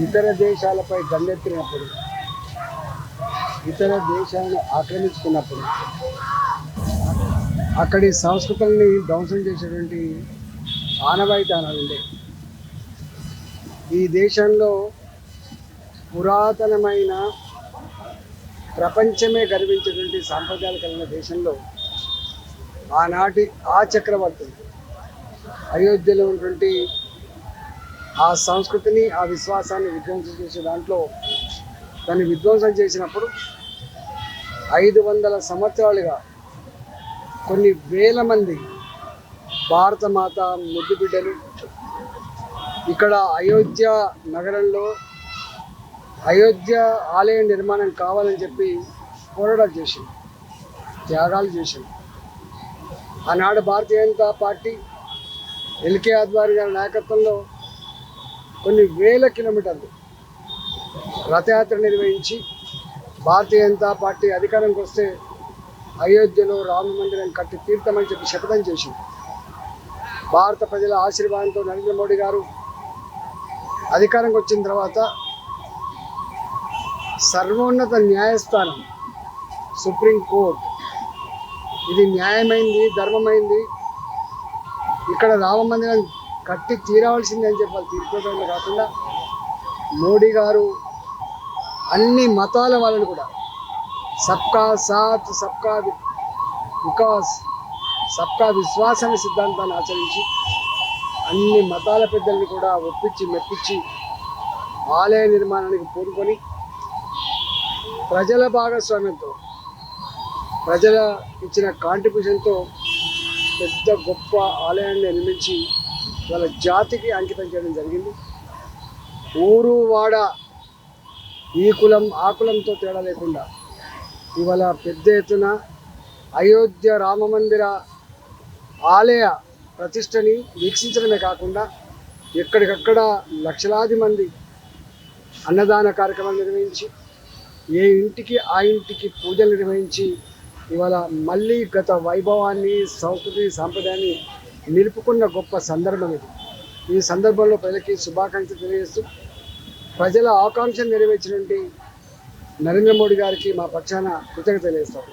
ఇతర దేశాలపై గల్లెత్తినప్పుడు, ఇతర దేశాలను ఆక్రమించుకున్నప్పుడు అక్కడి సంస్కృతుల్ని ధ్వంసం చేసేటువంటి ఆనవాయితనాలు ఉండే. ఈ దేశంలో పురాతనమైన ప్రపంచమే గర్వించేటువంటి సాంప్రదాయాలు కలిగిన దేశంలో ఆనాటి ఆ చక్రవర్తులు అయోధ్యలో ఉన్నటువంటి ఆ సంస్కృతిని, ఆ విశ్వాసాన్ని విధ్వంసం చేసే దాంట్లో దాన్ని విధ్వంసం చేసినప్పుడు 500 సంవత్సరాలుగా కొన్ని వేల మంది భారతమాత ముద్దు బిడ్డలు ఇక్కడ అయోధ్య నగరంలో అయోధ్య ఆలయ నిర్మాణం కావాలని చెప్పి పోరాటాలు చేసింది, త్యాగాలు చేసింది. ఆనాడు భారతీయ జనతా పార్టీ ఎల్కే అద్వానీ గారి నాయకత్వంలో కొన్ని వేల కిలోమీటర్లు రథయాత్ర నిర్వహించి భారతీయ జనతా పార్టీ అధికారంకి వస్తే అయోధ్యలో రామ మందిరం కట్టి తీర్థమని చెప్పి శపథం చేసింది. భారత ప్రజల ఆశీర్వాదంతో నరేంద్ర మోడీ గారు అధికారంకి వచ్చిన తర్వాత సర్వోన్నత న్యాయస్థానం సుప్రీంకోర్టు ఇది న్యాయమైంది, ధర్మమైంది, ఇక్కడ రామ మందిరం కట్టి తీరవలసింది అని చెప్పి తీర్పుకోవడమే కాకుండా మోడీ గారు అన్ని మతాల వాళ్ళని కూడా సబ్కా సాత్, సబ్కా వికాస్, సబ్కా విశ్వాస్ అనే సిద్ధాంతాన్ని ఆచరించి అన్ని మతాల పెద్దల్ని కూడా ఒప్పించి మెప్పించి ఆలయ నిర్మాణానికి పూనుకొని ప్రజల భాగస్వామ్యంతో, ప్రజల ఇచ్చిన కాంట్రిబ్యూషన్తో పెద్ద గొప్ప ఆలయాన్ని నిర్మించి వాళ్ళ జాతికి అంకితం చేయడం జరిగింది. ఊరు వాడ ఈ కులం ఆ కులంతో తేడా లేకుండా ఇవాళ పెద్ద ఎత్తున అయోధ్య రామమందిర ఆలయ ప్రతిష్టని వీక్షించడమే కాకుండా ఎక్కడికక్కడ లక్షలాది మంది అన్నదాన కార్యక్రమాలు నిర్వహించి ఏ ఇంటికి ఆ ఇంటికి పూజలు నిర్వహించి ఇవాళ మళ్ళీ గత వైభవాన్ని, సంస్కృతి, సాంప్రదాయాన్ని నిలుపుకున్న గొప్ప సందర్భం ఇది. ఈ సందర్భంలో ప్రజలకి శుభాకాంక్షలు తెలియజేస్తూ ప్రజల ఆకాంక్షలు నెరవేర్చినటువంటి నరేంద్ర మోడీ గారికి మా పక్షాన కృతజ్ఞతలు తెలియజేస్తాం.